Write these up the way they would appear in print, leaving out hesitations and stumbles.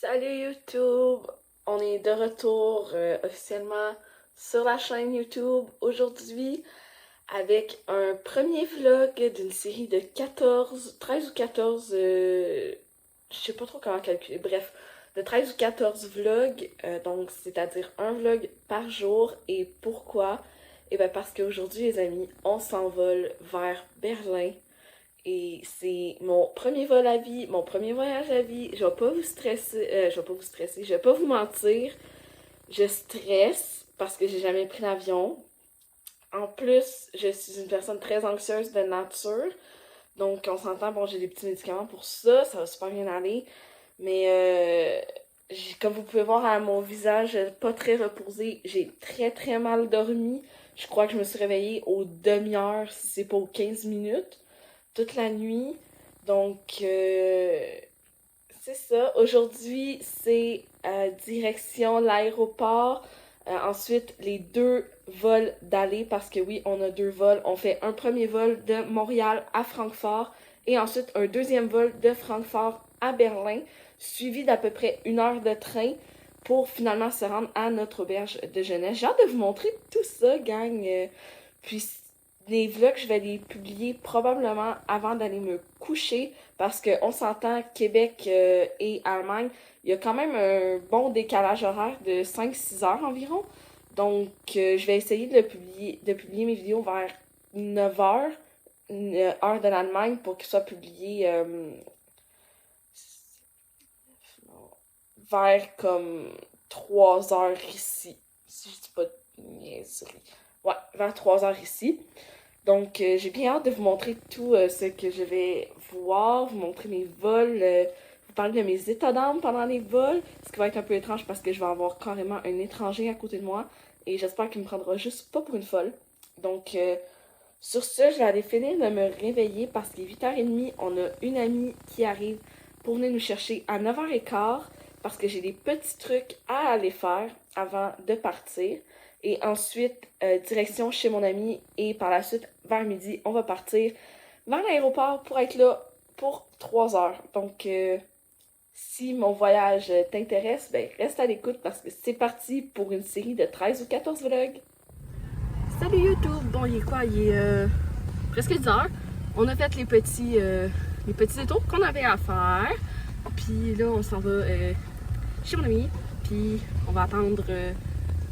Salut YouTube! On est de retour officiellement sur la chaîne YouTube aujourd'hui avec un premier vlog d'une série de 13 ou 14, je sais pas trop comment calculer, bref, de 13 ou 14 vlogs, donc c'est-à-dire un vlog par jour. Et pourquoi? Et bien parce qu'aujourd'hui les amis, on s'envole vers Berlin. Et c'est mon premier vol à vie, mon premier voyage à vie. Je vais pas vous stresser, je vais pas vous mentir. Je stresse parce que j'ai jamais pris l'avion. En plus, je suis une personne très anxieuse de nature. Donc, on s'entend, bon, j'ai des petits médicaments pour ça, ça va super bien aller. Mais, comme vous pouvez voir à mon visage, pas très reposé, j'ai très très mal dormi. Je crois que je me suis réveillée aux demi-heures, si c'est pas aux 15 minutes toute la nuit. Donc, c'est ça. Aujourd'hui, c'est direction l'aéroport. Ensuite, les deux vols d'aller, parce que oui, on a deux vols. On fait un premier vol de Montréal à Francfort et ensuite un deuxième vol de Francfort à Berlin, suivi d'à peu près 1 heure de train pour finalement se rendre à notre auberge de jeunesse. J'ai hâte de vous montrer tout ça, gang. Puis les vlogs, je vais les publier probablement avant d'aller me coucher parce qu'on s'entend Québec et Allemagne, il y a quand même un bon décalage horaire de 5-6 heures environ. Donc, je vais essayer de publier mes vidéos vers 9 heures, heure de l'Allemagne, pour qu'ils soient publiés vers comme 3 heures ici. Si je dis pas de niaiserie. Ouais, vers 3 heures ici. Donc, j'ai bien hâte de vous montrer tout ce que je vais voir, vous montrer mes vols, vous parler de mes états d'âme pendant les vols, ce qui va être un peu étrange parce que je vais avoir carrément un étranger à côté de moi et j'espère qu'il me prendra juste pas pour une folle. Donc, sur ce, je vais aller finir de me réveiller parce qu'il est 8h30, on a une amie qui arrive pour venir nous chercher à 9h15 parce que j'ai des petits trucs à aller faire avant de partir. Et ensuite, direction chez mon ami. Et par la suite, vers midi, on va partir vers l'aéroport pour être là pour 3 heures. Donc, si mon voyage t'intéresse, ben reste à l'écoute parce que c'est parti pour une série de 13 ou 14 vlogs. Salut YouTube! Bon, il est quoi? Il est presque 10 heures. On a fait les petits détours qu'on avait à faire. Puis là, on s'en va chez mon ami. Puis on va attendre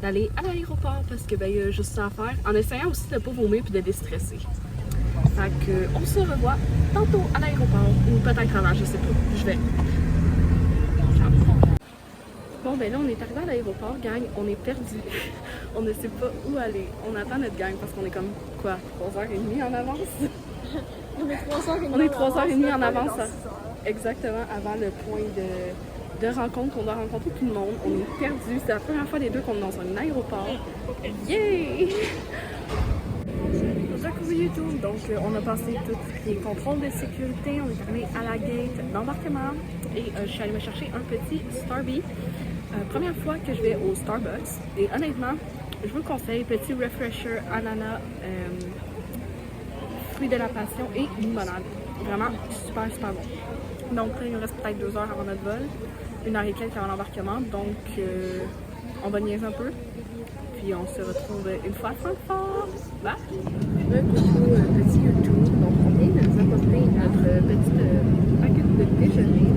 d'aller à l'aéroport parce que ben il y a juste ça à faire, en essayant aussi de ne pas vomir puis de déstresser. Fait que on se revoit tantôt à l'aéroport ou peut-être avant, je sais pas, je vais. Ciao. Bon ben là on est arrivé à l'aéroport, gang, on est perdu. On ne sait pas où aller. On attend notre gang parce qu'on est comme quoi, 3h30 en avance. On est 3h30 on est 3h30 en avance. Exactement, avant le point de rencontre, on doit rencontrer tout le monde. On est perdu. C'est la première fois les deux qu'on est dans un aéroport. Yeah! Coucou YouTube! Donc, on a passé tous les contrôles de sécurité. On est arrivé à la gate d'embarquement. Et je suis allée me chercher un petit Starbee. Première fois que je vais au Starbucks. Et honnêtement, je vous le conseille. Petit refresher ananas, fruits de la passion et limonade. Vraiment super super bon. Donc là, il nous reste peut-être 2 heures avant notre vol, 1 heure et quelques avant l'embarquement, donc on va niaiser un peu, puis on se retrouve une fois à Francfort. Bye! Coucou petit YouTube, donc on vient de nous apporter notre petite paquet de déjeuner,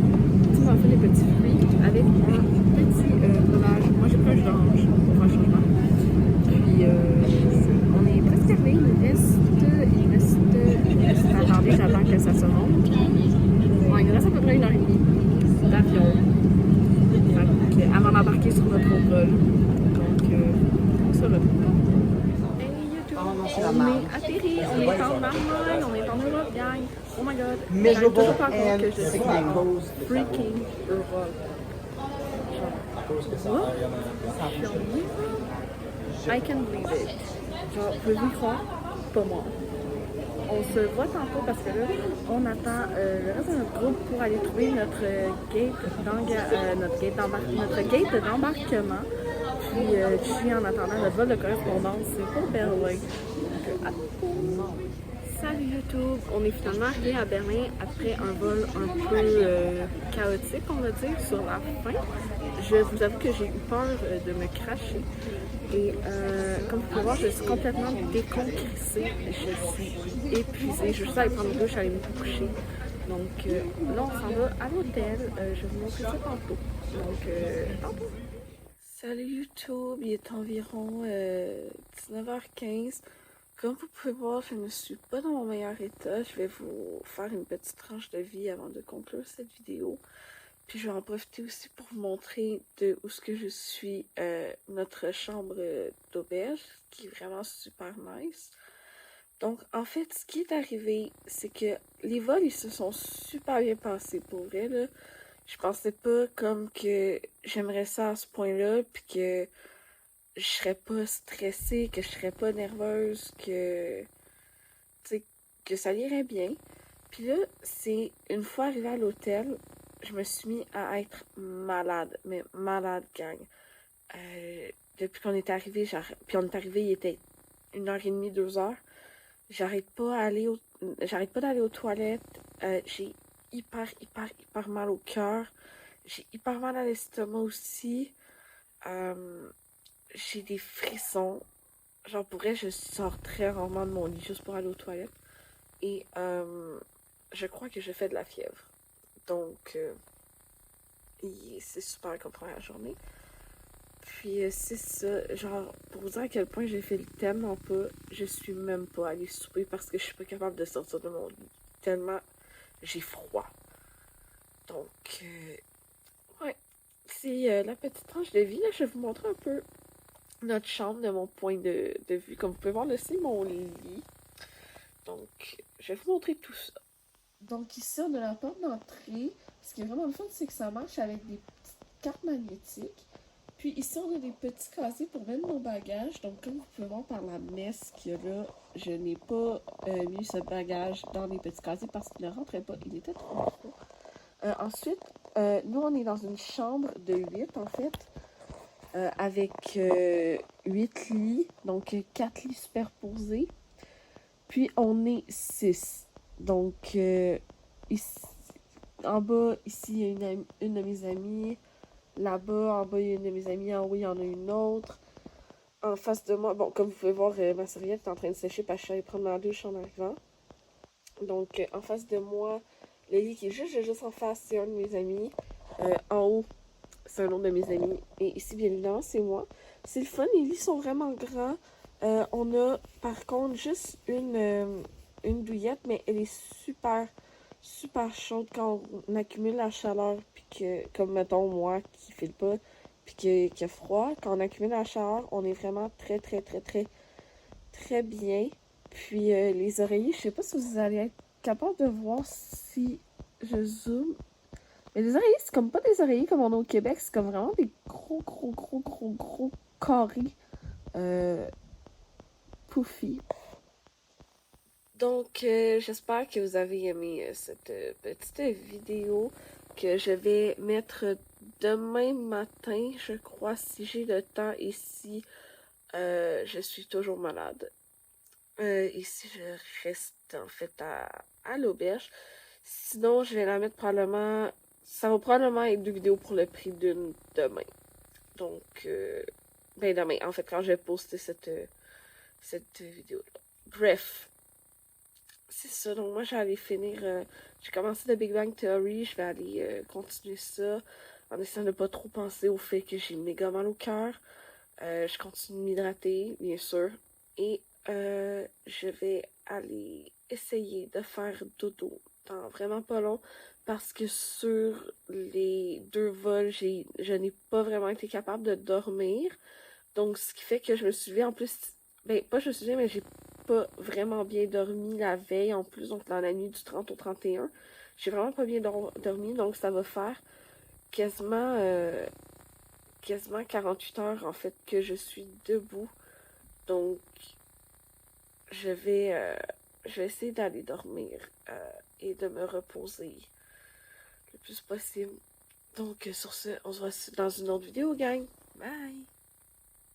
petit muffin de petits fruits avec un petit breuvage. Moi j'ai pris un jus d'orange pour un changement. Puis on est presque arrivé, il reste attendez, j'attends que ça se monte. Bon, il nous reste à peu près 1h30 d'avion avant d'embarquer sur notre vol. Donc, on se retrouve. Hey YouTube, on est atterri, on est en Allemagne, on est en Europe, gang. Oh my god, j'arrive toujours pas à croire que je suis en freaking Europe. Genre, je suis en Europe. I can believe it. Genre, pouvez-vous y croire? Pas moi. On se voit tantôt parce que là, on attend le reste de notre groupe pour aller trouver notre gate d'embarquement. Puis, en attendant notre vol de correspondance, c'est pour Berlin. Salut YouTube! On est finalement arrivé à Berlin après un vol un peu chaotique, on va dire, sur la fin. Je vous avoue que j'ai eu peur de me cracher. Et comme vous pouvez voir, je suis complètement décompressée. Je suis épuisée. Je vais juste aller prendre une douche, aller me coucher. Donc là, on s'en va à l'hôtel. Je vais vous montrer ça tantôt. Donc, tantôt! Salut YouTube, il est environ 19h15. Comme vous pouvez voir, je ne suis pas dans mon meilleur état. Je vais vous faire une petite tranche de vie avant de conclure cette vidéo. Puis je vais en profiter aussi pour vous montrer de où ce que je suis, notre chambre d'auberge, qui est vraiment super nice. Donc en fait, ce qui est arrivé, c'est que les vols, ils se sont super bien passés pour vrai, là. Je pensais pas comme que j'aimerais ça à ce point-là, puis que je serais pas stressée, que je serais pas nerveuse, que, tu sais, que ça irait bien. Puis là, c'est une fois arrivée à l'hôtel, je me suis mis à être malade, mais malade, gang. Depuis qu'on est arrivé, puis on est arrivé, il était 1h30, 2h. J'arrête pas d'aller aux toilettes. J'ai hyper mal au cœur. J'ai hyper mal à l'estomac aussi. J'ai des frissons. Genre, pour vrai, je sors très rarement de mon lit juste pour aller aux toilettes. Et je crois que je fais de la fièvre. Donc, c'est super comme première journée. Puis, c'est ça. Genre, pour vous dire à quel point j'ai fait le tellement pas, je suis même pas allée souper parce que je suis pas capable de sortir de mon lit. Tellement j'ai froid. Donc, ouais. C'est la petite tranche de vie. Là, je vais vous montrer un peu notre chambre de mon point de vue. Comme vous pouvez voir, là, c'est mon lit. Donc, je vais vous montrer tout ça. Donc, ici, on a la porte d'entrée. Ce qui est vraiment le fun, c'est que ça marche avec des petites cartes magnétiques. Puis ici, on a des petits casiers pour mettre nos bagages. Donc, comme vous pouvez voir par la messe qu'il y a là, je n'ai pas mis ce bagage dans les petits casiers parce qu'il ne rentrait pas. Il était trop gros. Ensuite, nous, on est dans une chambre de 8, en fait, avec 8 lits, donc 4 lits superposés. Puis, on est 6. Donc, ici, en bas, ici, il y a une de mes amies. Là-bas, en bas, il y a une de mes amies. En haut, il y en a une autre. En face de moi, bon, comme vous pouvez voir, ma serviette est en train de sécher parce que je suis allée prendre ma douche en arrivant. Donc, en face de moi, le lit qui est juste en face, c'est un de mes amis. En haut, c'est un autre de mes amis. Et ici, bien évidemment, c'est moi. C'est le fun, les lits sont vraiment grands. On a, par contre, juste une douillette, mais elle est super chaude quand on accumule la chaleur, puis que, comme mettons moi qui file pas, puis qui a froid, quand on accumule la chaleur, on est vraiment très bien. Puis les oreillers, je sais pas si vous allez être capable de voir si je zoome. Mais les oreillers, c'est comme pas des oreillers comme on a au Québec, c'est comme vraiment des gros carrés poufy. Donc, j'espère que vous avez aimé cette petite vidéo que je vais mettre demain matin, je crois, si j'ai le temps et si je suis toujours malade. Et si je reste en fait à l'auberge. Sinon, je vais la mettre probablement... Ça va probablement être 2 vidéos pour le prix d'une demain. Donc, ben demain, en fait, quand je vais poster cette vidéo-là. Bref, c'est ça. Donc, moi, j'allais finir... j'ai commencé The Big Bang Theory. Je vais aller continuer ça en essayant de pas trop penser au fait que j'ai méga mal au cœur. Je continue de m'hydrater, bien sûr. Et je vais aller essayer de faire dodo dans vraiment pas long parce que sur les 2 vols, je n'ai pas vraiment été capable de dormir. Donc, ce qui fait que je me suis levée en plus, ben, pas je me suis levée, mais j'ai pas vraiment bien dormi la veille en plus, donc dans la nuit du 30 au 31. J'ai vraiment pas bien dormi, donc ça va faire quasiment, quasiment 48 heures en fait que je suis debout. Donc, je vais essayer d'aller dormir et de me reposer le plus possible. Donc, sur ce, on se voit dans une autre vidéo, gang. Bye!